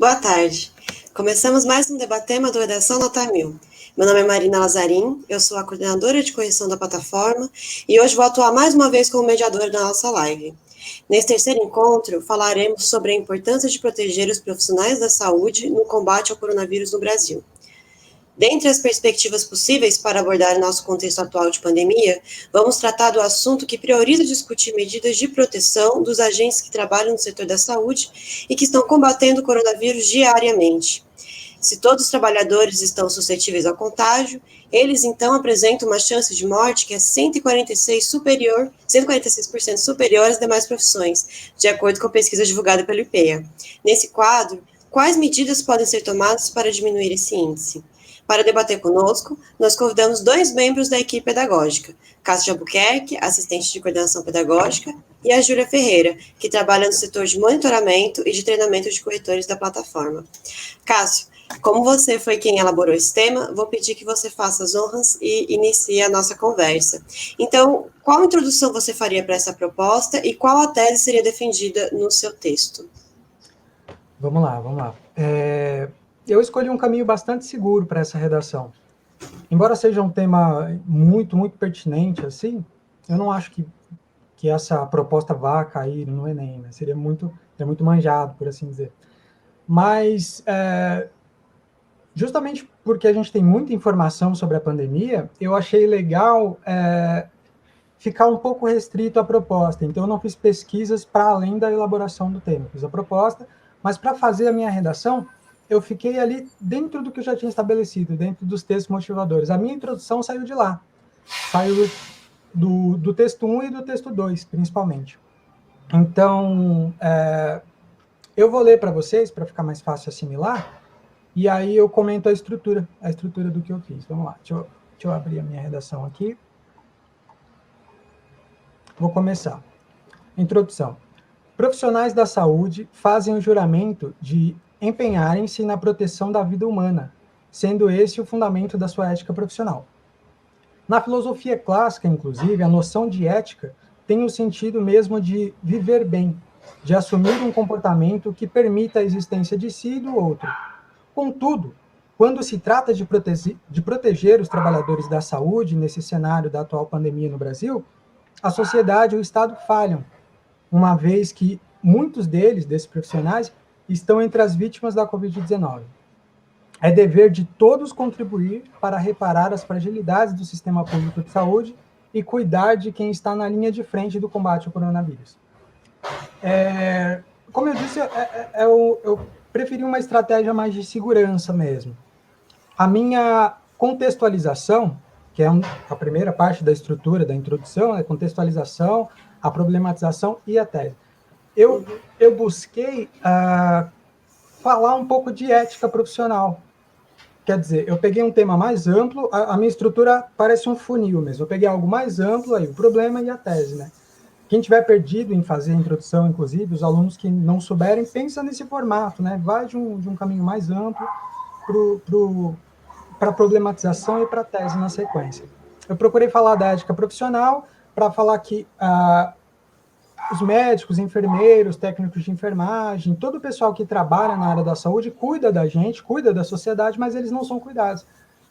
Boa tarde. Começamos mais um Debatema do Redação Nota 1000. Meu nome é Marina Lazarim, eu sou a coordenadora de correção da plataforma e hoje vou atuar mais uma vez como mediadora da nossa live. Nesse terceiro encontro, falaremos sobre a importância de proteger os profissionais da saúde no combate ao coronavírus no Brasil. Dentre as perspectivas possíveis para abordar o nosso contexto atual de pandemia, vamos tratar do assunto que prioriza discutir medidas de proteção dos agentes que trabalham no setor da saúde e que estão combatendo o coronavírus diariamente. Se todos os trabalhadores estão suscetíveis ao contágio, eles então apresentam uma chance de morte que é 146% superior às demais profissões, de acordo com a pesquisa divulgada pelo IPEA. Nesse quadro, quais medidas podem ser tomadas para diminuir esse índice? Para debater conosco, nós convidamos dois membros da equipe pedagógica, Cássio Albuquerque, assistente de coordenação pedagógica, e a Júlia Ferreira, que trabalha no setor de monitoramento e de treinamento de corretores da plataforma. Cássio, como você foi quem elaborou esse tema, vou pedir que você faça as honras e inicie a nossa conversa. Então, qual introdução você faria para essa proposta e qual a tese seria defendida no seu texto? Vamos lá. Eu escolhi um caminho bastante seguro para essa redação. Embora seja um tema muito pertinente, assim, eu não acho que essa proposta vá cair no Enem, né? Seria muito manjado, por assim dizer. Mas, justamente porque a gente tem muita informação sobre a pandemia, eu achei legal ficar um pouco restrito à proposta. Então, eu não fiz pesquisas para além da elaboração do tema. Fiz a proposta, mas para fazer a minha redação, eu fiquei ali dentro do que eu já tinha estabelecido, dentro dos textos motivadores. A minha introdução saiu de lá. Saiu do texto 1 e do texto 2, principalmente. Então, eu vou ler para vocês, para ficar mais fácil assimilar, e aí eu comento a estrutura do que eu fiz. Vamos lá, deixa eu abrir a minha redação aqui. Vou começar. Introdução. Profissionais da saúde fazem o juramento de empenharem-se na proteção da vida humana, sendo esse o fundamento da sua ética profissional. Na filosofia clássica, inclusive, a noção de ética tem o sentido mesmo de viver bem, de assumir um comportamento que permita a existência de si e do outro. Contudo, quando se trata de proteger os trabalhadores da saúde nesse cenário da atual pandemia no Brasil, a sociedade e o Estado falham, uma vez que muitos desses profissionais, estão entre as vítimas da Covid-19. É dever de todos contribuir para reparar as fragilidades do sistema público de saúde e cuidar de quem está na linha de frente do combate ao coronavírus. Como eu disse, eu preferi uma estratégia mais de segurança mesmo. A minha contextualização, que é a primeira parte da estrutura, da introdução, a contextualização, a problematização e a tese. Eu busquei falar um pouco de ética profissional. Quer dizer, eu peguei um tema mais amplo, a minha estrutura parece um funil mesmo. Eu peguei algo mais amplo, aí o problema e a tese, né? Quem tiver perdido em fazer a introdução, inclusive, os alunos que não souberem, pensa nesse formato, né? Vai de um caminho mais amplo para a problematização e para a tese na sequência. Eu procurei falar da ética profissional para falar que os médicos, enfermeiros, técnicos de enfermagem, todo o pessoal que trabalha na área da saúde cuida da gente, cuida da sociedade, mas eles não são cuidados.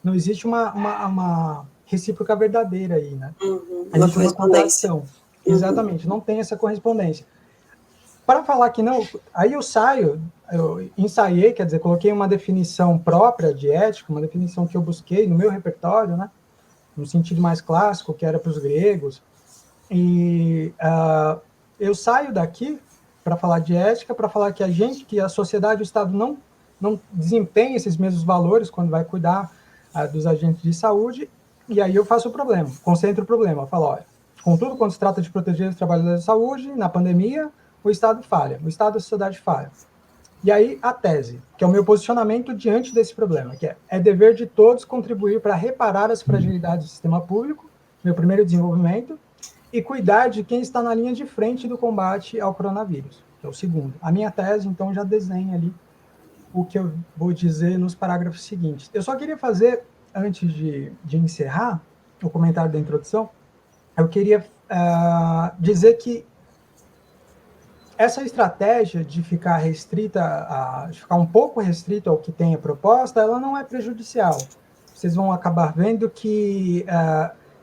Não existe uma recíproca verdadeira aí, né? Existe uma contradição. Exatamente, não tem essa correspondência. Para falar que não, aí eu ensaiei, quer dizer, coloquei uma definição própria de ética, uma definição que eu busquei no meu repertório, né? No sentido mais clássico, que era para os gregos, e eu saio daqui para falar de ética, para falar que a sociedade e o Estado não desempenham esses mesmos valores quando vai cuidar dos agentes de saúde, e aí eu faço o problema, concentro o problema, eu falo, olha, contudo, quando se trata de proteger os trabalhadores da saúde, na pandemia, o Estado falha, o Estado e a sociedade falham. E aí a tese, que é o meu posicionamento diante desse problema, que é dever de todos contribuir para reparar as fragilidades do sistema público, meu primeiro desenvolvimento, e cuidar de quem está na linha de frente do combate ao coronavírus, que é o segundo. A minha tese, então, já desenha ali o que eu vou dizer nos parágrafos seguintes. Eu só queria fazer, antes de encerrar o comentário da introdução, eu queria dizer que essa estratégia de ficar de ficar um pouco restrito ao que tem a proposta, ela não é prejudicial. Vocês vão acabar vendo que,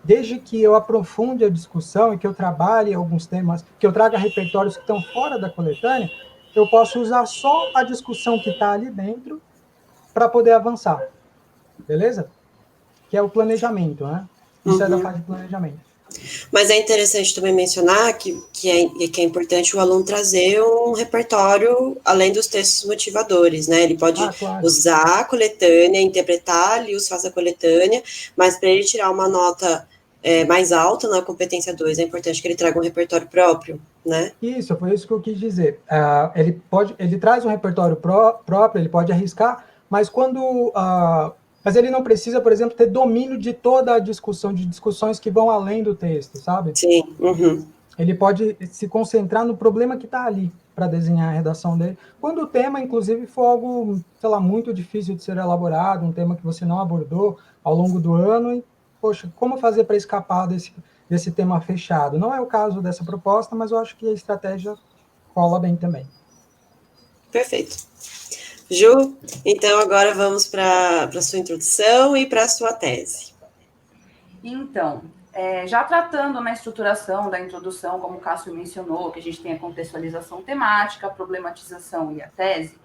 desde que eu aprofunde a discussão e que eu trabalhe alguns temas, que eu traga repertórios que estão fora da coletânea, eu posso usar só a discussão que está ali dentro para poder avançar. Beleza? Que é o planejamento, né? Isso é da parte de planejamento. Mas é interessante também mencionar que é importante o aluno trazer um repertório além dos textos motivadores, né? Ele pode claro. usar a coletânea, interpretar ali os fatos da coletânea, mas para ele tirar uma nota mais alta na competência 2, é importante que ele traga um repertório próprio, né? Isso, foi isso que eu quis dizer. Ele traz um repertório próprio, ele pode arriscar, mas mas ele não precisa, por exemplo, ter domínio de toda a discussão, de discussões que vão além do texto, sabe? Sim. Ele pode se concentrar no problema que está ali para desenhar a redação dele. Quando o tema, inclusive, for algo, sei lá, muito difícil de ser elaborado, um tema que você não abordou ao longo do ano, e, poxa, como fazer para escapar desse tema fechado? Não é o caso dessa proposta, mas eu acho que a estratégia rola bem também. Perfeito. Ju, então agora vamos para a sua introdução e para a sua tese. Então, já tratando na estruturação da introdução, como o Cássio mencionou, que a gente tem a contextualização temática, a problematização e a tese,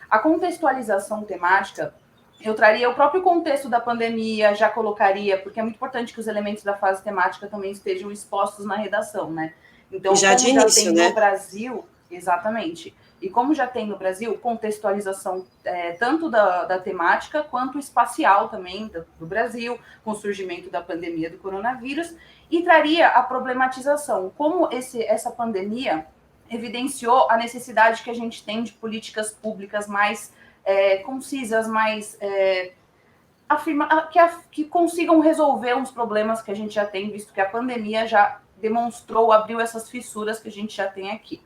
a contextualização temática, eu traria o próprio contexto da pandemia, já colocaria, porque é muito importante que os elementos da fase temática também estejam expostos na redação, né? Então, já de início, né? No Brasil, exatamente. E como já tem no Brasil, contextualização tanto da temática quanto espacial também do Brasil, com o surgimento da pandemia do coronavírus, e traria a problematização, como essa pandemia evidenciou a necessidade que a gente tem de políticas públicas mais concisas, mais que consigam resolver uns problemas que a gente já tem, visto que a pandemia já demonstrou, abriu essas fissuras que a gente já tem aqui.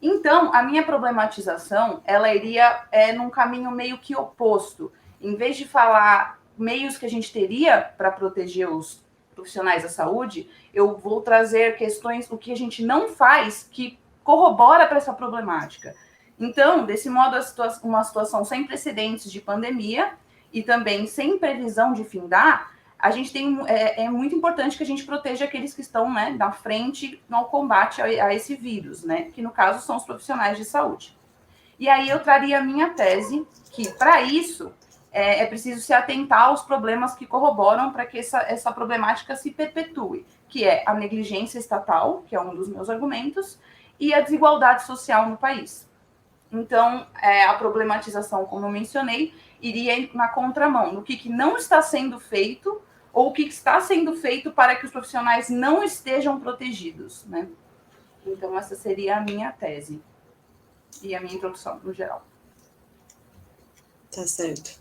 Então, a minha problematização, ela iria num caminho meio que oposto. Em vez de falar meios que a gente teria para proteger os profissionais da saúde, eu vou trazer questões, o que a gente não faz, que corrobora para essa problemática. Então, desse modo, uma situação sem precedentes de pandemia e também sem previsão de findar, a gente tem, é muito importante que a gente proteja aqueles que estão, né, na frente no combate a esse vírus, né, que no caso são os profissionais de saúde. E aí eu traria a minha tese, que para isso é preciso se atentar aos problemas que corroboram para que essa problemática se perpetue, que é a negligência estatal, que é um dos meus argumentos, e a desigualdade social no país. Então, a problematização, como eu mencionei, iria na contramão, no que não está sendo feito ou o que está sendo feito para que os profissionais não estejam protegidos, né? Então, essa seria a minha tese e a minha introdução, no geral. Tá certo.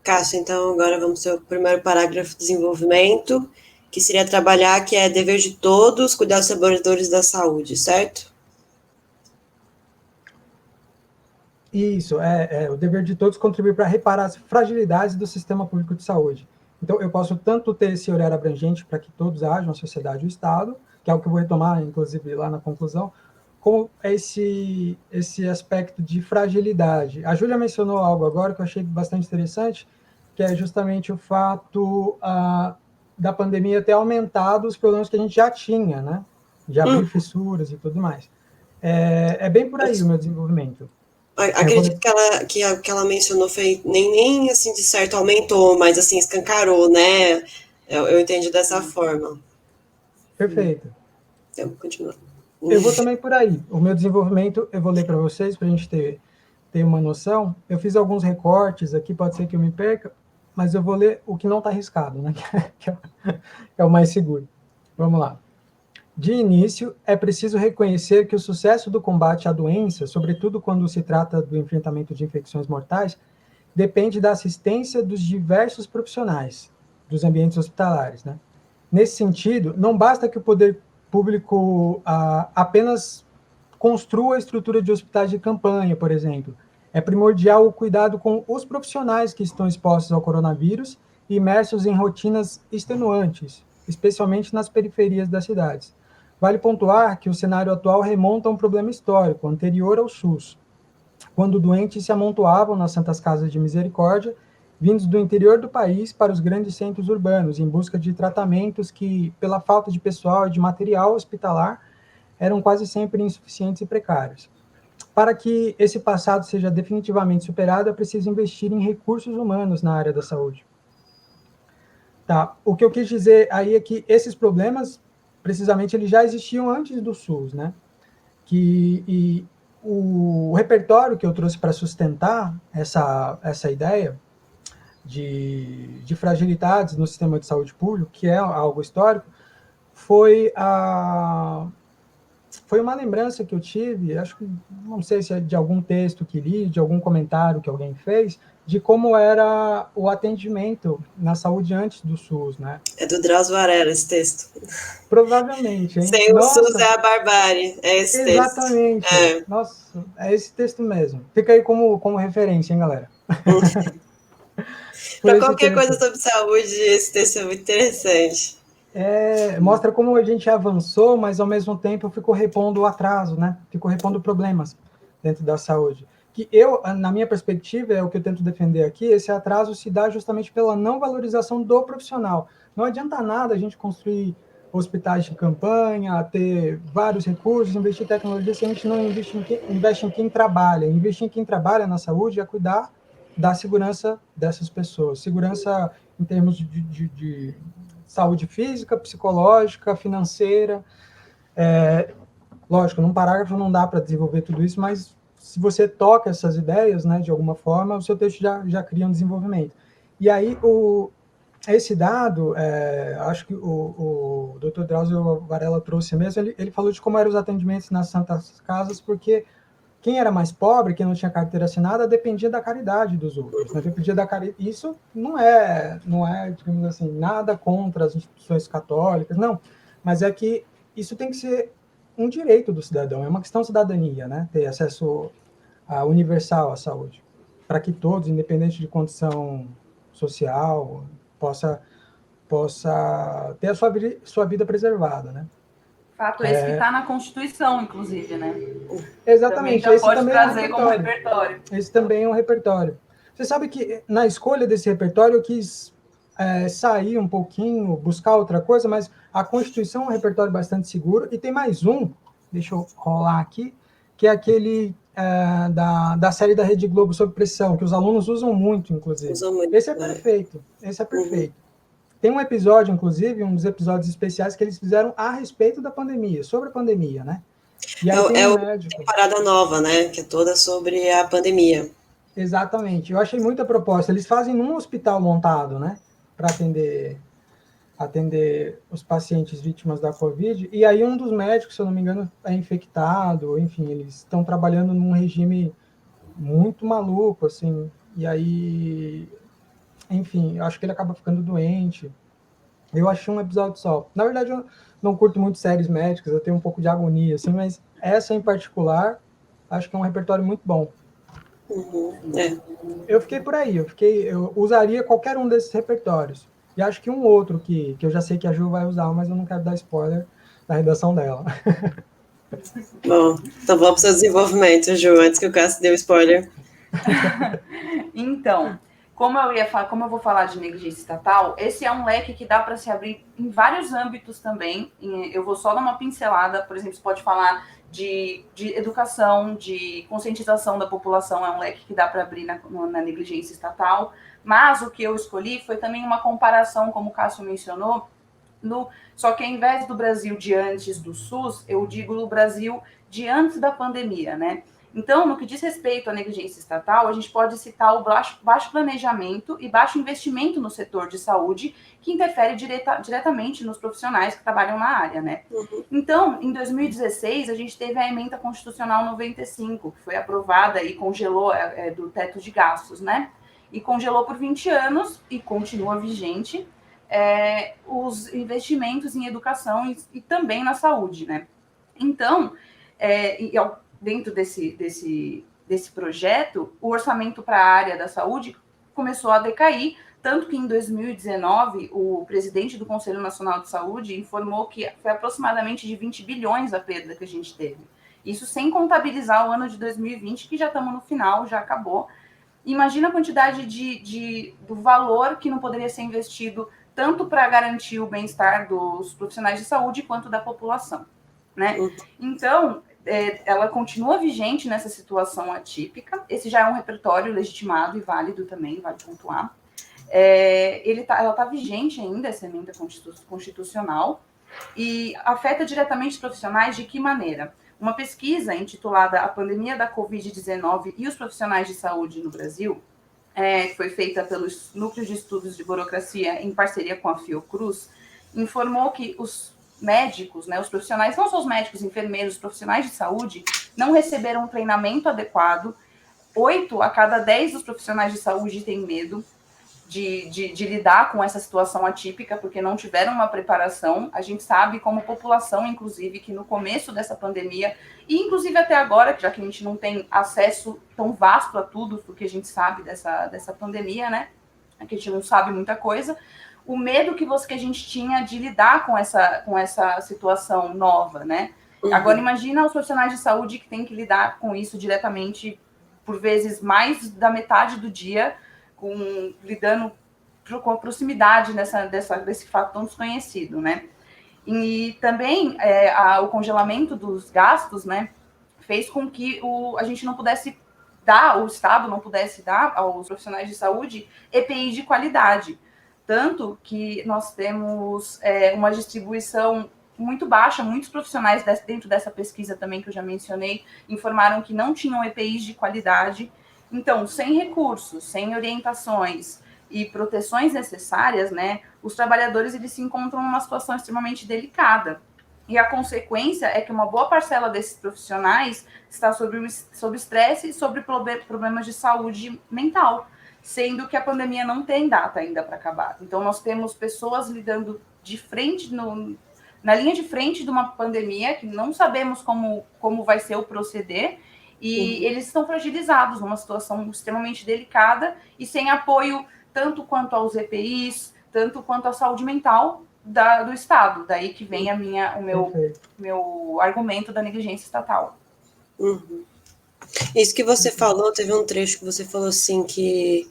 Cássio, então agora vamos ao primeiro parágrafo de desenvolvimento, que seria trabalhar, que é dever de todos cuidar dos trabalhadores da saúde, certo? Isso, o dever de todos contribuir para reparar as fragilidades do sistema público de saúde. Então, eu posso tanto ter esse olhar abrangente para que todos ajam, a sociedade e o Estado, que é o que eu vou retomar, inclusive, lá na conclusão, como esse aspecto de fragilidade. A Júlia mencionou algo agora que eu achei bastante interessante, que é justamente o fato da pandemia ter aumentado os problemas que a gente já tinha, né? De abrir fissuras e tudo mais. É bem por aí o meu desenvolvimento. Acredito que ela mencionou foi nem assim de certo aumentou, mas assim escancarou, né? Eu entendi dessa forma. Perfeito. Então, continua. Eu vou também por aí. O meu desenvolvimento, eu vou ler para vocês, para a gente ter uma noção. Eu fiz alguns recortes aqui, pode ser que eu me perca, mas eu vou ler o que não está arriscado, né? que é o mais seguro. Vamos lá. De início, é preciso reconhecer que o sucesso do combate à doença, sobretudo quando se trata do enfrentamento de infecções mortais, depende da assistência dos diversos profissionais dos ambientes hospitalares, né? Nesse sentido, não basta que o poder público apenas construa a estrutura de hospitais de campanha, por exemplo. É primordial o cuidado com os profissionais que estão expostos ao coronavírus e imersos em rotinas extenuantes, especialmente nas periferias das cidades. Vale pontuar que o cenário atual remonta a um problema histórico, anterior ao SUS, quando doentes se amontoavam nas Santas Casas de Misericórdia, vindos do interior do país para os grandes centros urbanos, em busca de tratamentos que, pela falta de pessoal e de material hospitalar, eram quase sempre insuficientes e precários. Para que esse passado seja definitivamente superado, é preciso investir em recursos humanos na área da saúde. Tá. O que eu quis dizer aí é que esses problemas, precisamente, eles já existiam antes do SUS, né? E o repertório que eu trouxe para sustentar essa ideia de fragilidades no sistema de saúde público, que é algo histórico, foi uma lembrança que eu tive, acho que, não sei se é de algum texto que li, de algum comentário que alguém fez, de como era o atendimento na saúde antes do SUS, né? É do Drauzio Varela esse texto. Provavelmente, hein? Sem o SUS é a barbárie, é esse texto. Exatamente. Nossa, é esse texto mesmo. Fica aí como referência, hein, galera? Para qualquer coisa sobre saúde, esse texto é muito interessante. Mostra como a gente avançou, mas ao mesmo tempo ficou repondo o atraso, né? Ficou repondo problemas dentro da saúde. Que eu, na minha perspectiva, é o que eu tento defender aqui, esse atraso se dá justamente pela não valorização do profissional. Não adianta nada a gente construir hospitais de campanha, ter vários recursos, investir em tecnologia, se a gente não investe em quem trabalha. Investir em quem trabalha na saúde é cuidar da segurança dessas pessoas. Segurança em termos de saúde física, psicológica, financeira. Lógico, num parágrafo não dá para desenvolver tudo isso, mas se você toca essas ideias, né, de alguma forma, o seu texto já cria um desenvolvimento. E aí, esse dado, acho que o Dr. Drauzio Varela trouxe mesmo, ele falou de como eram os atendimentos nas Santas Casas, porque quem era mais pobre, quem não tinha carteira assinada, dependia da caridade dos outros. Né? Dependia da caridade. Isso não é, digamos assim, nada contra as instituições católicas, não. Mas é que isso tem que ser um direito do cidadão, é uma questão de cidadania, né? Ter acesso universal à saúde, para que todos, independente de condição social, possa ter a sua vida preservada, né? Fato esse que está na Constituição, inclusive, né? Exatamente. Também já esse pode também trazer como repertório. Esse também é um repertório. Você sabe que na escolha desse repertório eu quis sair um pouquinho, buscar outra coisa, mas a Constituição é um repertório bastante seguro, e tem mais um, deixa eu rolar aqui, que é aquele da série da Rede Globo Sob Pressão, que os alunos usam muito, inclusive. Esse é perfeito, esse é perfeito. Tem um episódio, inclusive, um dos episódios especiais que eles fizeram a respeito da pandemia, sobre a pandemia, né? E aí temporada nova, né? Que é toda sobre a pandemia. Exatamente. Eu achei muita proposta. Eles fazem num hospital montado, né? Para atender os pacientes vítimas da Covid. E aí um dos médicos, se eu não me engano, é infectado. Enfim, eles estão trabalhando num regime muito maluco, assim. E aí, enfim, eu acho que ele acaba ficando doente. Eu achei um episódio só. Na verdade, eu não curto muito séries médicas, eu tenho um pouco de agonia, assim, mas essa em particular, acho que é um repertório muito bom. Eu fiquei por aí, eu usaria qualquer um desses repertórios. E acho que um outro que eu já sei que a Ju vai usar, mas eu não quero dar spoiler da redação dela. Bom, então vamos para o seu desenvolvimento, Ju, antes que o Cássio dê o spoiler. Então, como eu vou falar de negligência estatal, esse é um leque que dá para se abrir em vários âmbitos também. Eu vou só dar uma pincelada, por exemplo, você pode falar de educação, de conscientização da população, é um leque que dá para abrir na negligência estatal. Mas o que eu escolhi foi também uma comparação, como o Cássio mencionou, só que ao invés do Brasil de antes do SUS, eu digo o Brasil de antes da pandemia, né? Então, no que diz respeito à negligência estatal, a gente pode citar o baixo planejamento e baixo investimento no setor de saúde, que interfere diretamente nos profissionais que trabalham na área, né? Então, em 2016, a gente teve a Emenda Constitucional 95, que foi aprovada e congelou do teto de gastos, né? E congelou por 20 anos e continua vigente os investimentos em educação e também na saúde, né? Então, dentro desse projeto, o orçamento para a área da saúde começou a decair, Tanto que em 2019, o presidente do Conselho Nacional de Saúde informou que foi aproximadamente de 20 bilhões a perda que a gente teve. Isso sem contabilizar o ano de 2020, que já estamos no final, já acabou. Imagina a quantidade do valor que não poderia ser investido tanto para garantir o bem-estar dos profissionais de saúde quanto da população, né? Então, ela continua vigente nessa situação atípica. Esse já é um repertório legitimado e válido também, vale pontuar. Ela está vigente ainda, essa emenda constitucional, e afeta diretamente os profissionais de que maneira? Uma pesquisa intitulada A Pandemia da Covid-19 e os Profissionais de Saúde no Brasil, que foi feita pelos Núcleos de Estudos de Burocracia em parceria com a Fiocruz, informou que os médicos, né, os profissionais, não só os médicos, enfermeiros, os profissionais de saúde, não receberam um treinamento adequado. 8 a cada 10 dos profissionais de saúde têm medo de lidar com essa situação atípica, porque não tiveram uma preparação. A gente sabe como população, inclusive, que no começo dessa pandemia, e inclusive até agora, já que a gente não tem acesso tão vasto a tudo, porque a gente sabe dessa pandemia, né? Que a gente não sabe muita coisa, o medo que a gente tinha de lidar com essa situação nova, né? Agora, imagina os profissionais de saúde que têm que lidar com isso diretamente, por vezes mais da metade do dia, lidando com a proximidade desse fato tão desconhecido, né? E também o congelamento dos gastos, né, fez com que o Estado não pudesse dar aos profissionais de saúde EPI de qualidade. Tanto que nós temos uma distribuição muito baixa, muitos profissionais dentro dessa pesquisa também que eu já mencionei, informaram que não tinham EPIs de qualidade. Então, sem recursos, sem orientações e proteções necessárias, né, os trabalhadores eles se encontram numa situação extremamente delicada. E a consequência é que uma boa parcela desses profissionais está sob estresse e sobre problemas de saúde mental, sendo que a pandemia não tem data ainda para acabar. Então, nós temos pessoas lidando de frente, na linha de frente de uma pandemia, que não sabemos como vai ser o proceder, e eles estão fragilizados numa situação extremamente delicada e sem apoio tanto quanto aos EPIs, tanto quanto à saúde mental do Estado. Daí que vem o meu argumento da negligência estatal. Isso que você falou, teve um trecho que você falou assim que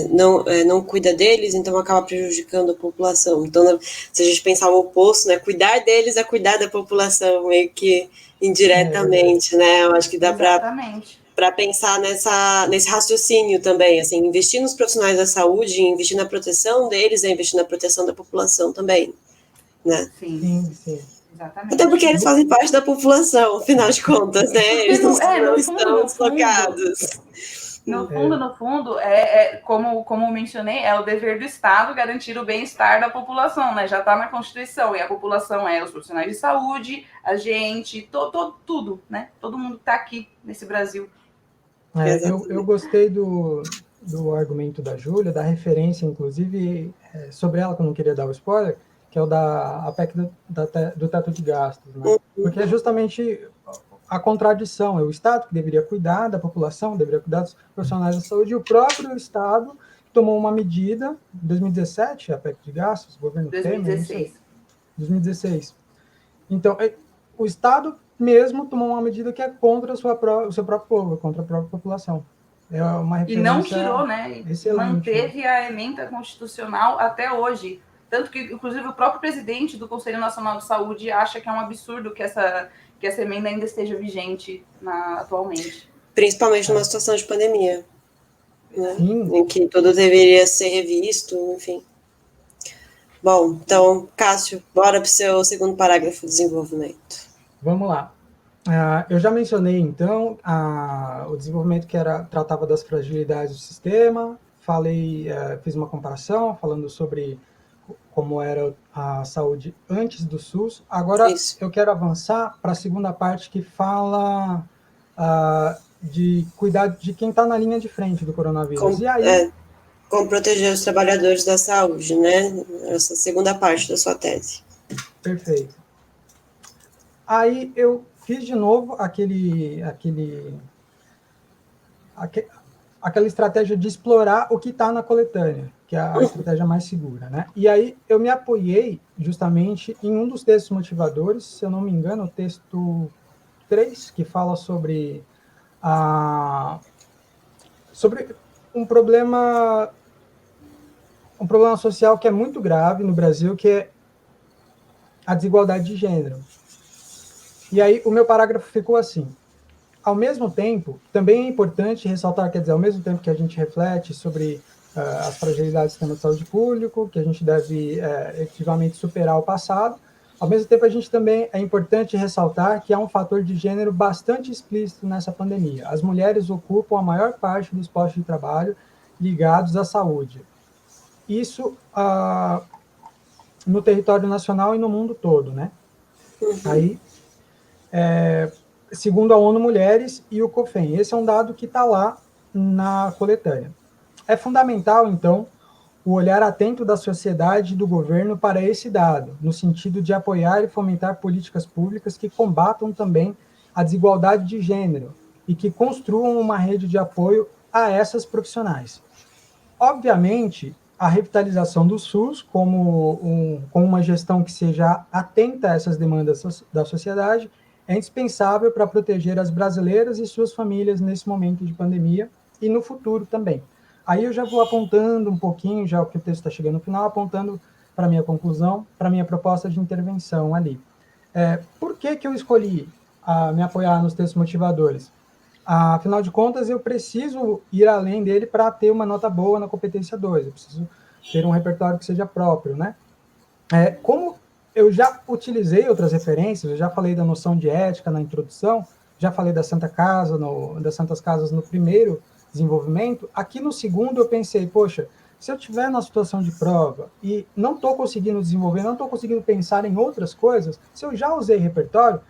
não cuida deles, então acaba prejudicando a população. Então, se a gente pensar o oposto, né, cuidar deles é cuidar da população, meio que indiretamente, né? Eu acho que dá para pensar nesse raciocínio também, assim, investir nos profissionais da saúde, investir na proteção deles, investir na proteção da população também, né? Sim. Exatamente. Até porque eles fazem parte da população, afinal de contas, né? Eles não estão deslocados. No fundo, como mencionei, é o dever do Estado garantir o bem-estar da população, né? Já está na Constituição, e a população é os profissionais de saúde, a gente, tudo, né? Todo mundo que está aqui nesse Brasil. Eu gostei do argumento da Júlia, da referência, inclusive, sobre ela, que eu não queria dar o spoiler, que é o da PEC do teto de gastos, né? Porque é justamente a contradição, é o Estado que deveria cuidar da população, deveria cuidar dos profissionais da saúde, e o próprio Estado tomou uma medida, em 2017, a PEC de gastos, o governo Temer, 2016. Então, o Estado mesmo tomou uma medida que é contra o seu próprio povo, contra a própria população. É uma referência. E não tirou, né? Excelente. Manteve a emenda constitucional até hoje. Tanto que, inclusive, o próprio presidente do Conselho Nacional de Saúde acha que é um absurdo que essa emenda ainda esteja vigente atualmente. Principalmente numa situação de pandemia, né? Sim. Em que tudo deveria ser revisto, enfim. Bom, então, Cássio, bora para o seu segundo parágrafo de desenvolvimento. Vamos lá. Eu já mencionei, então, o desenvolvimento que tratava das fragilidades do sistema, fiz uma comparação, falando sobre como era a saúde antes do SUS. Agora, eu quero avançar para a segunda parte, que fala de cuidar de quem está na linha de frente do coronavírus. Como proteger os trabalhadores da saúde, né? Essa segunda parte da sua tese. Perfeito. Aí aquela estratégia de explorar o que está na coletânea, que é a estratégia mais segura, né? E aí eu me apoiei justamente em um dos textos motivadores, se eu não me engano, o texto 3, que fala sobre sobre um problema social que é muito grave no Brasil, que é a desigualdade de gênero. E aí o meu parágrafo ficou assim: ao mesmo tempo, também é importante ressaltar, quer dizer, ao mesmo tempo que a gente reflete sobre as fragilidades do sistema de saúde público, que a gente deve efetivamente superar o passado, ao mesmo tempo a gente também é importante ressaltar que há um fator de gênero bastante explícito nessa pandemia. As mulheres ocupam a maior parte dos postos de trabalho ligados à saúde. Isso no território nacional e no mundo todo, né? Aí, segundo a ONU Mulheres e o COFEM. Esse é um dado que está lá na coletânea. É fundamental, então, o olhar atento da sociedade e do governo para esse dado, no sentido de apoiar e fomentar políticas públicas que combatam também a desigualdade de gênero e que construam uma rede de apoio a essas profissionais. Obviamente, a revitalização do SUS, com uma gestão que seja atenta a essas demandas da sociedade, é indispensável para proteger as brasileiras e suas famílias nesse momento de pandemia e no futuro também. Aí eu já vou apontando um pouquinho, já que o texto está chegando no final, apontando para a minha conclusão, para a minha proposta de intervenção ali. Por que eu escolhi me apoiar nos textos motivadores? Afinal de contas, eu preciso ir além dele para ter uma nota boa na competência 2, eu preciso ter um repertório que seja próprio, né? Como eu já utilizei outras referências, eu já falei da noção de ética na introdução, já falei da Santa Casa, das Santas Casas no primeiro desenvolvimento, aqui no segundo eu pensei, poxa, se eu estiver na situação de prova e não estou conseguindo desenvolver, não estou conseguindo pensar em outras coisas, se eu já usei repertório,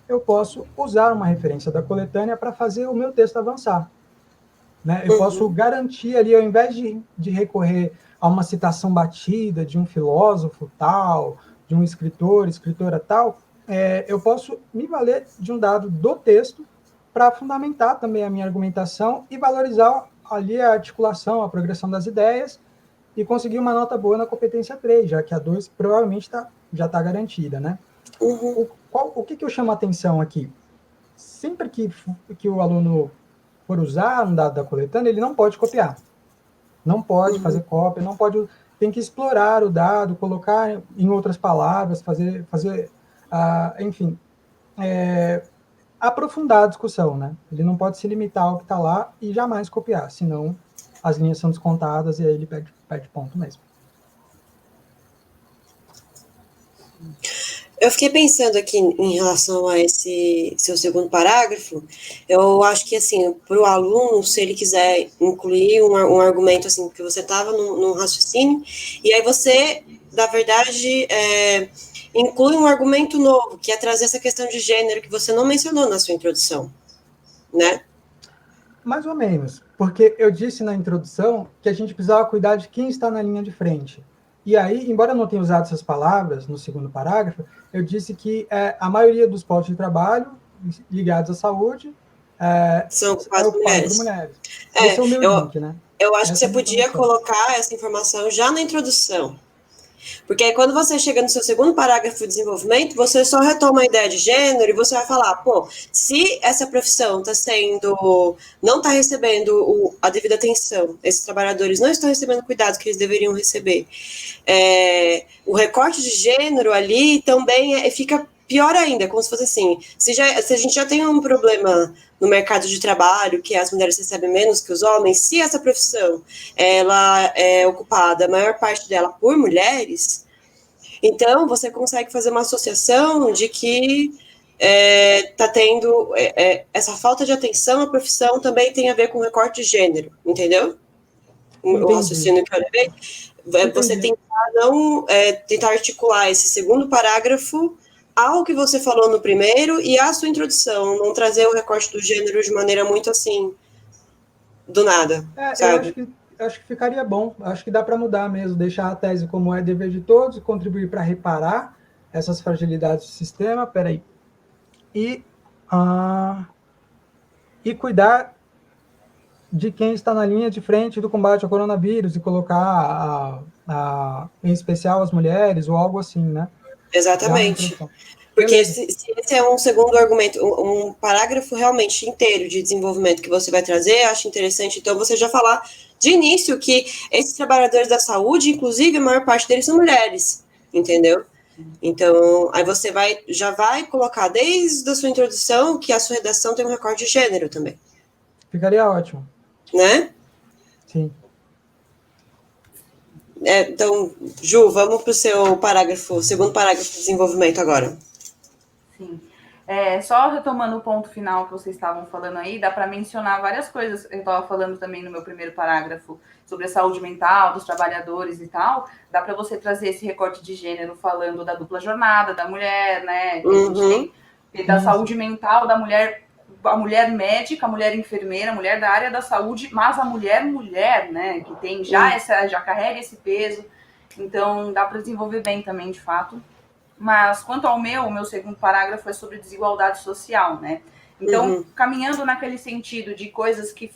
eu posso usar uma referência da coletânea para fazer o meu texto avançar. Né? Eu posso garantir ali, ao invés de recorrer a uma citação batida de um filósofo tal, de um escritora tal, eu posso me valer de um dado do texto para fundamentar também a minha argumentação e valorizar ali a articulação, a progressão das ideias e conseguir uma nota boa na competência 3, já que a 2 provavelmente já está garantida, né? O que eu chamo a atenção aqui? Sempre que o aluno for usar um dado da coletânea, ele não pode copiar. Não pode fazer cópia, não pode... Tem que explorar o dado, colocar em outras palavras, enfim, aprofundar a discussão, né? Ele não pode se limitar ao que está lá e jamais copiar, senão as linhas são descontadas e aí ele perde ponto mesmo. Eu fiquei pensando aqui em relação a esse seu segundo parágrafo. Eu acho que, assim, para o aluno, se ele quiser incluir um argumento, assim, que você estava num raciocínio, e aí você, na verdade, inclui um argumento novo, que é trazer essa questão de gênero que você não mencionou na sua introdução, né? Mais ou menos, porque eu disse na introdução que a gente precisava cuidar de quem está na linha de frente. E aí, embora eu não tenha usado essas palavras no segundo parágrafo, eu disse que a maioria dos postos de trabalho ligados à saúde são ocupados por mulheres. Esse é o meu link, né? Eu acho que você podia colocar essa informação já na introdução. Porque aí, quando você chega no seu segundo parágrafo de desenvolvimento, você só retoma a ideia de gênero e você vai falar, pô, se essa profissão não está recebendo a devida atenção, esses trabalhadores não estão recebendo o cuidado que eles deveriam receber, o recorte de gênero ali também fica pior ainda, como se fosse assim, se a gente já tem um problema no mercado de trabalho, que as mulheres recebem menos que os homens, se essa profissão ela é ocupada, a maior parte dela, por mulheres, então você consegue fazer uma associação de que está tendo essa falta de atenção à profissão também tem a ver com recorte de gênero, entendeu? Entendi. O raciocínio que eu levei, você tentar articular esse segundo parágrafo ao que você falou no primeiro e à sua introdução, não trazer o recorte do gênero de maneira muito assim, do nada, sabe? Eu acho que ficaria bom, acho que dá para mudar mesmo, deixar a tese como é dever de todos, contribuir para reparar essas fragilidades do sistema, e cuidar de quem está na linha de frente do combate ao coronavírus e colocar, em especial, as mulheres ou algo assim, né? Exatamente. Porque se esse é um segundo argumento, um parágrafo realmente inteiro de desenvolvimento que você vai trazer, acho interessante, então, você já falar de início que esses trabalhadores da saúde, inclusive, a maior parte deles são mulheres, entendeu? Então, aí você já vai colocar desde a sua introdução que a sua redação tem um recorte de gênero também. Ficaria ótimo. Né? Sim. Então, Ju, vamos para o seu segundo parágrafo de desenvolvimento agora. Sim. Só retomando o ponto final que vocês estavam falando aí, dá para mencionar várias coisas. Eu estava falando também no meu primeiro parágrafo sobre a saúde mental dos trabalhadores e tal. Dá para você trazer esse recorte de gênero falando da dupla jornada da mulher, né? Que a gente tem, da saúde mental da mulher, a mulher médica, a mulher enfermeira, a mulher da área da saúde, mas a mulher, né? Que tem já carrega esse peso. Então, dá para desenvolver bem também, de fato. Mas quanto ao meu segundo parágrafo é sobre desigualdade social, né? Então, caminhando naquele sentido de coisas que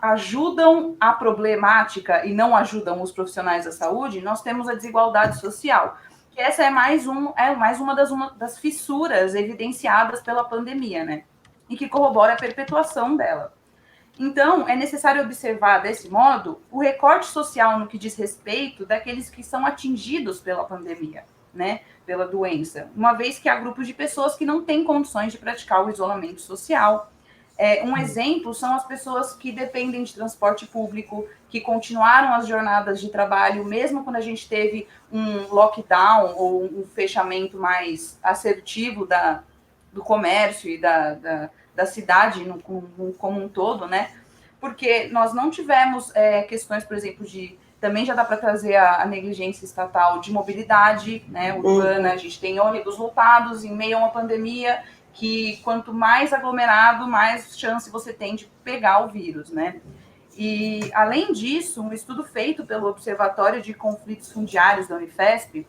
ajudam a problemática e não ajudam os profissionais da saúde, nós temos a desigualdade social. Que essa é mais uma das fissuras evidenciadas pela pandemia, né? E que corrobora a perpetuação dela. Então, é necessário observar, desse modo, o recorte social no que diz respeito daqueles que são atingidos pela pandemia, né, pela doença, uma vez que há grupos de pessoas que não têm condições de praticar o isolamento social. Um exemplo são as pessoas que dependem de transporte público, que continuaram as jornadas de trabalho, mesmo quando a gente teve um lockdown ou um fechamento mais assertivo do comércio e da cidade como um todo, né? Porque nós não tivemos questões, por exemplo, também já dá para trazer a negligência estatal de mobilidade, né, urbana. A gente tem ônibus lotados em meio a uma pandemia, que quanto mais aglomerado, mais chance você tem de pegar o vírus, né? E, além disso, um estudo feito pelo Observatório de Conflitos Fundiários da Unifesp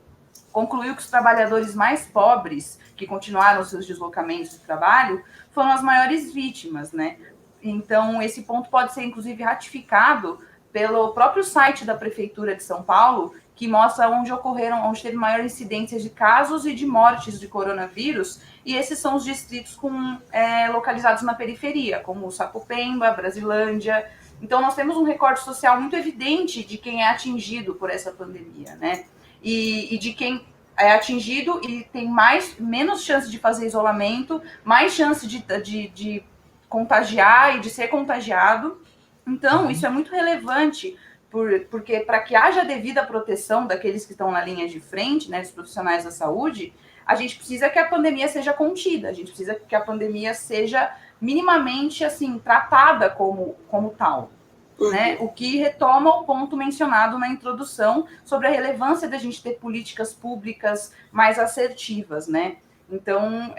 concluiu que os trabalhadores mais pobres, que continuaram seus deslocamentos de trabalho, foram as maiores vítimas, né? Então, esse ponto pode ser, inclusive, ratificado pelo próprio site da Prefeitura de São Paulo, que mostra onde teve maior incidência de casos e de mortes de coronavírus, e esses são os distritos localizados na periferia, como Sapopemba, Brasilândia. Então, nós temos um recorte social muito evidente de quem é atingido por essa pandemia, né? E de quem é atingido e tem menos chance de fazer isolamento, mais chance de contagiar e de ser contagiado. Então, isso é muito relevante, porque para que haja devida proteção daqueles que estão na linha de frente, né, dos profissionais da saúde, a gente precisa que a pandemia seja contida, a gente precisa que a pandemia seja minimamente assim tratada como tal. Né? O que retoma o ponto mencionado na introdução sobre a relevância da gente ter políticas públicas mais assertivas, né? Então,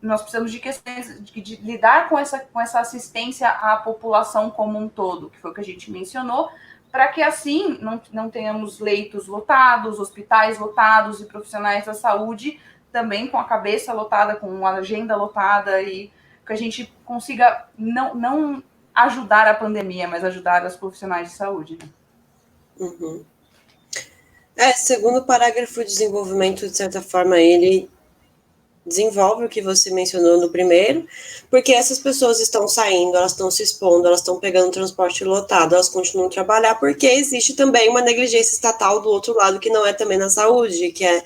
nós precisamos de lidar com essa assistência à população como um todo, que foi o que a gente mencionou, para que assim não tenhamos leitos lotados, hospitais lotados e profissionais da saúde também com a cabeça lotada, com a agenda lotada, e que a gente consiga não ajudar a pandemia, mas ajudar os profissionais de saúde. Né? Segundo o parágrafo de desenvolvimento, de certa forma, ele desenvolve o que você mencionou no primeiro, porque essas pessoas estão saindo, elas estão se expondo, elas estão pegando transporte lotado, elas continuam a trabalhar, porque existe também uma negligência estatal do outro lado, que não é também na saúde, que é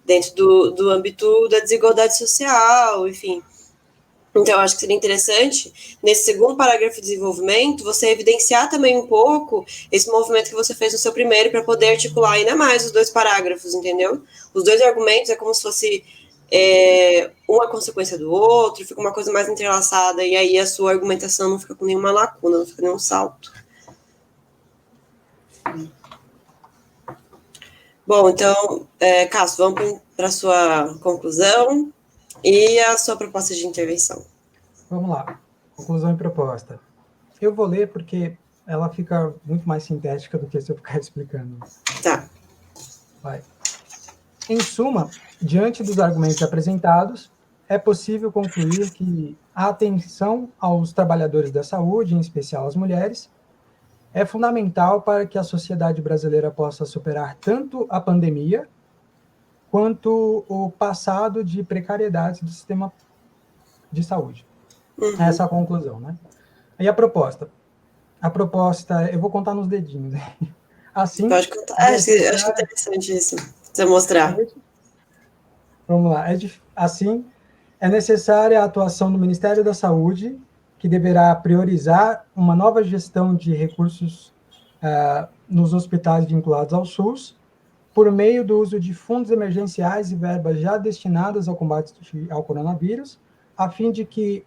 dentro do âmbito da desigualdade social, enfim. Então, eu acho que seria interessante, nesse segundo parágrafo de desenvolvimento, você evidenciar também um pouco esse movimento que você fez no seu primeiro, para poder articular ainda mais os dois parágrafos, entendeu? Os dois argumentos é como se fosse uma consequência do outro, fica uma coisa mais entrelaçada, e aí a sua argumentação não fica com nenhuma lacuna, não fica nenhum salto. Bom, então, Cássio, vamos para a sua conclusão e a sua proposta de intervenção. Vamos lá. Conclusão e proposta. Eu vou ler porque ela fica muito mais sintética do que se eu ficar explicando. Tá. Vai. Em suma, diante dos argumentos apresentados, é possível concluir que a atenção aos trabalhadores da saúde, em especial às mulheres, é fundamental para que a sociedade brasileira possa superar tanto a pandemia quanto o passado de precariedade do sistema de saúde. Essa é a conclusão, né? E a proposta? A proposta, eu vou contar nos dedinhos. Assim, Pode contar. Acho interessante isso, você mostrar. Vamos lá. Assim, é necessária a atuação do Ministério da Saúde, que deverá priorizar uma nova gestão de recursos nos hospitais vinculados ao SUS, por meio do uso de fundos emergenciais e verbas já destinadas ao combate ao coronavírus, a fim de que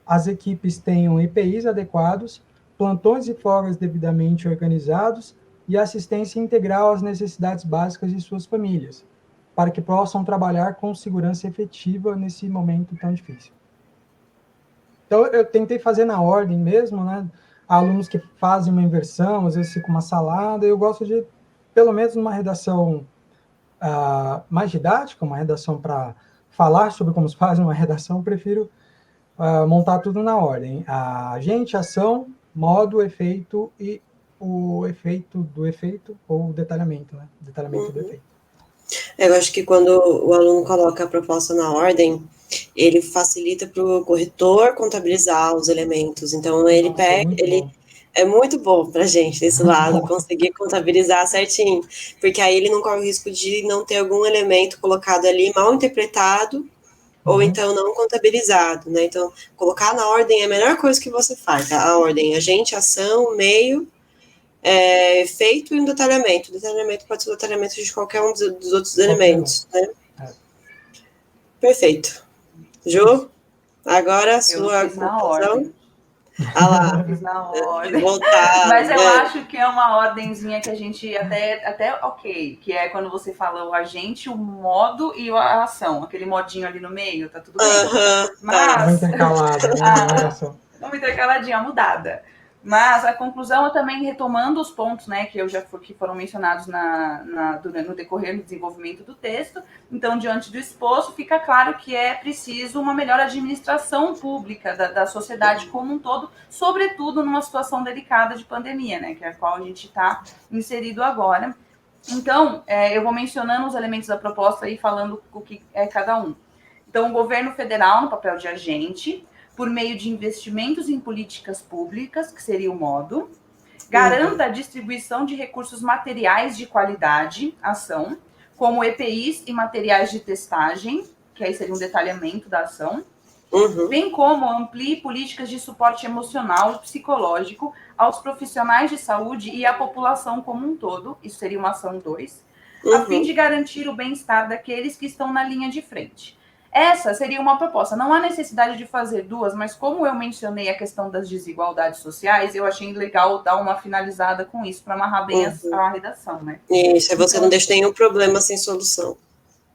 as equipes tenham EPIs adequados, plantões e folgas devidamente organizados e assistência integral às necessidades básicas de suas famílias, para que possam trabalhar com segurança efetiva nesse momento tão difícil. Então, eu tentei fazer na ordem mesmo, né? Há alunos que fazem uma inversão, às vezes fica uma salada. Eu gosto de, pelo menos, uma redação mais didática, uma redação para falar sobre como se faz uma redação, eu prefiro montar tudo na ordem. Agente, ação, modo, efeito e o efeito do efeito, ou o detalhamento, né? Detalhamento do efeito. Eu acho que quando o aluno coloca a proposta na ordem, ele facilita para o corretor contabilizar os elementos. Então, ele é muito bom para a gente, desse lado, conseguir contabilizar certinho. Porque aí ele não corre o risco de não ter algum elemento colocado ali mal interpretado, ou então não contabilizado, né? Então, colocar na ordem é a melhor coisa que você faz. A ordem, agente, ação, meio, efeito e um detalhamento. O detalhamento pode ser o detalhamento de qualquer um dos outros elementos, né? Perfeito. Ju, agora a sua conclusão. Lá. Fiz na ordem. Voltar, mas eu acho que é uma ordenzinha que a gente até ok, que é quando você fala o agente, o modo e a ação, aquele modinho ali no meio, tá tudo bem. Mas uma intercalada, né? Uma intercaladinha, mudada. Mas a conclusão é também retomando os pontos, né, que foram mencionados no decorrer do desenvolvimento do texto. Então, diante do exposto, fica claro que é preciso uma melhor administração pública da sociedade como um todo, sobretudo numa situação delicada de pandemia, né, que é a qual a gente está inserido agora. Então, eu vou mencionando os elementos da proposta e falando o que é cada um. Então, o governo federal no papel de agente, por meio de investimentos em políticas públicas, que seria o modo, garanta a distribuição de recursos materiais de qualidade, ação, como EPIs e materiais de testagem, que aí seria um detalhamento da ação, bem como amplie políticas de suporte emocional e psicológico aos profissionais de saúde e à população como um todo, isso seria uma ação 2, a fim de garantir o bem-estar daqueles que estão na linha de frente. Essa seria uma proposta. Não há necessidade de fazer duas, mas como eu mencionei a questão das desigualdades sociais, eu achei legal dar uma finalizada com isso, para amarrar bem a redação, né? Isso, aí você não deixa nenhum problema sem solução.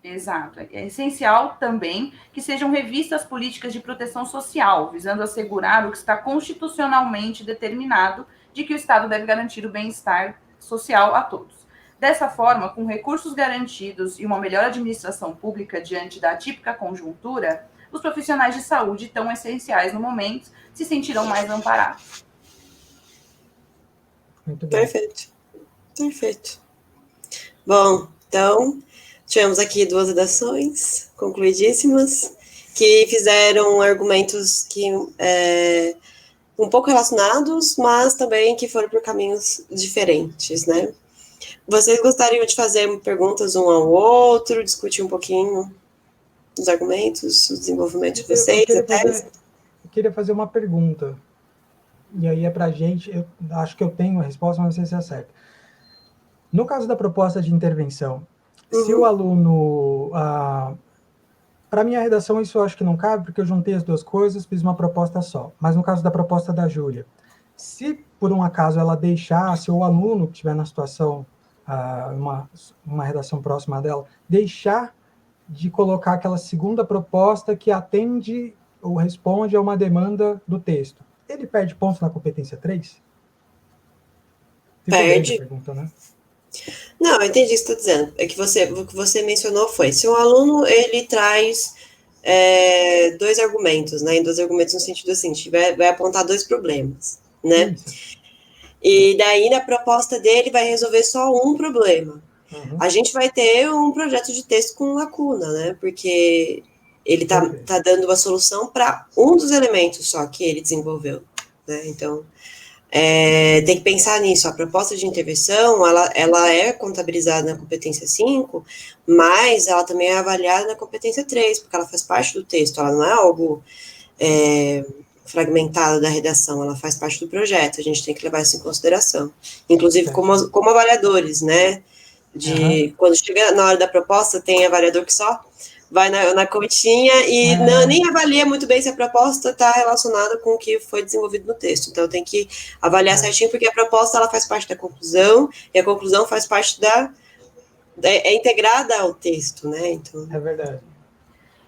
Exato. É essencial também que sejam revistas políticas de proteção social, visando assegurar o que está constitucionalmente determinado de que o Estado deve garantir o bem-estar social a todos. Dessa forma, com recursos garantidos e uma melhor administração pública diante da típica conjuntura, os profissionais de saúde, tão essenciais no momento, se sentirão mais amparados. Muito bem. Perfeito. Bom, então, tivemos aqui 2 redações concluidíssimas, que fizeram argumentos que um pouco relacionados, mas também que foram por caminhos diferentes, né? Vocês gostariam de fazer perguntas um ao outro, discutir um pouquinho os argumentos, o desenvolvimento de vocês? Eu queria fazer uma pergunta, e aí é para a gente, eu acho que eu tenho a resposta, mas não sei se é certa. No caso da proposta de intervenção, se o aluno... para minha redação, isso eu acho que não cabe, porque eu juntei as duas coisas, fiz uma proposta só. Mas no caso da proposta da Júlia, se por um acaso ela deixasse, ou o aluno que estiver na situação, uma redação próxima dela, deixar de colocar aquela segunda proposta que atende ou responde a uma demanda do texto, ele perde pontos na competência 3? Perde. Pergunta, né? Não, eu entendi o que você está dizendo. É que o que você mencionou foi, se um aluno ele traz dois argumentos, né? Em dois argumentos no sentido assim, vai apontar dois problemas, né? E daí, na proposta dele, vai resolver só um problema. A gente vai ter um projeto de texto com lacuna, né? Porque ele tá dando uma solução para um dos elementos só que ele desenvolveu, né? Então, tem que pensar nisso. A proposta de intervenção, ela é contabilizada na competência 5, mas ela também é avaliada na competência 3, porque ela faz parte do texto, ela não é algo fragmentado da redação, ela faz parte do projeto, a gente tem que levar isso em consideração. Inclusive, como avaliadores, né? Quando chega na hora da proposta, tem avaliador que só vai na continha e nem avalia muito bem se a proposta está relacionada com o que foi desenvolvido no texto. Então, tem que avaliar certinho, porque a proposta ela faz parte da conclusão, e a conclusão faz parte é integrada ao texto, né? Então, é verdade.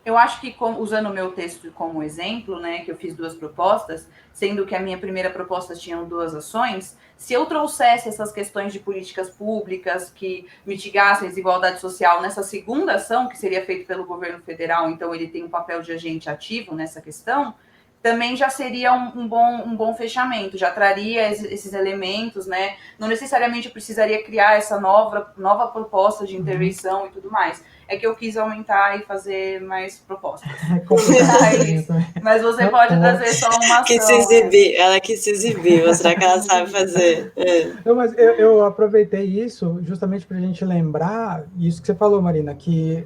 Eu acho que, usando o meu texto como exemplo, né, que eu fiz 2 propostas, sendo que a minha primeira proposta tinha 2 ações, se eu trouxesse essas questões de políticas públicas que mitigassem a desigualdade social nessa segunda ação, que seria feita pelo governo federal, então ele tem um papel de agente ativo nessa questão, também já seria um bom fechamento, já traria esses elementos, né? Não necessariamente eu precisaria criar essa nova proposta de intervenção e tudo mais. É que eu quis aumentar e fazer mais propostas. Mas você pode trazer só uma ação. Ela quis se exibir, mostrar que ela sabe fazer. Mas eu aproveitei isso justamente para a gente lembrar isso que você falou, Marina, que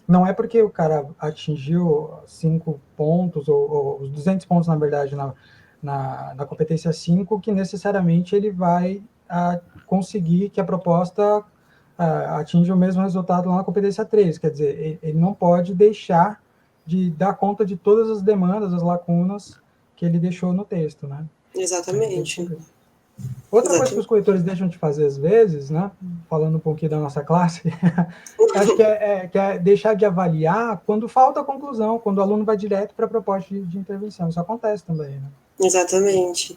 não é porque o cara atingiu 5 pontos, ou os 200 pontos, na verdade, na competência 5, que necessariamente ele vai conseguir que a proposta atinja o mesmo resultado lá na competência 3. Quer dizer, ele não pode deixar de dar conta de todas as demandas, as lacunas que ele deixou no texto, né? Exatamente. Outra coisa que os corretores deixam de fazer às vezes, né, falando um pouquinho da nossa classe, acho que é deixar de avaliar quando falta a conclusão, quando o aluno vai direto para a proposta de intervenção. Isso acontece também, né? Exatamente.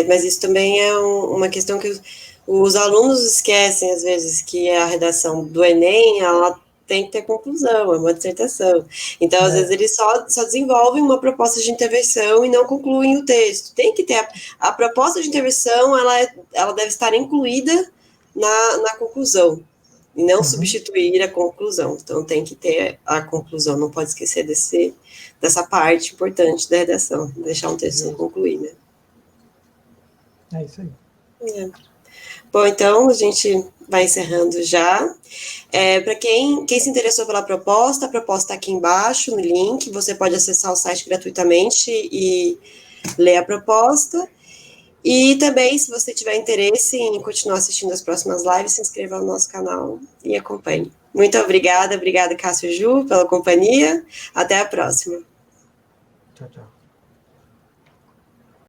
Mas isso também é uma questão que os alunos esquecem, às vezes, que a redação do Enem, ela tem que ter conclusão, é uma dissertação. Então, às vezes, eles só desenvolvem uma proposta de intervenção e não concluem o texto. Tem que ter a proposta de intervenção, ela deve estar incluída na conclusão, e não substituir a conclusão. Então, tem que ter a conclusão, não pode esquecer dessa parte importante da redação, deixar um texto sem concluir, né? É isso aí. Bom, então, a gente vai encerrando já. Para quem se interessou pela proposta, a proposta está aqui embaixo, no link, você pode acessar o site gratuitamente e ler a proposta. E também, se você tiver interesse em continuar assistindo as próximas lives, se inscreva no nosso canal e acompanhe. Muito obrigada, Cássio e Ju, pela companhia. Até a próxima. Tchau, tchau.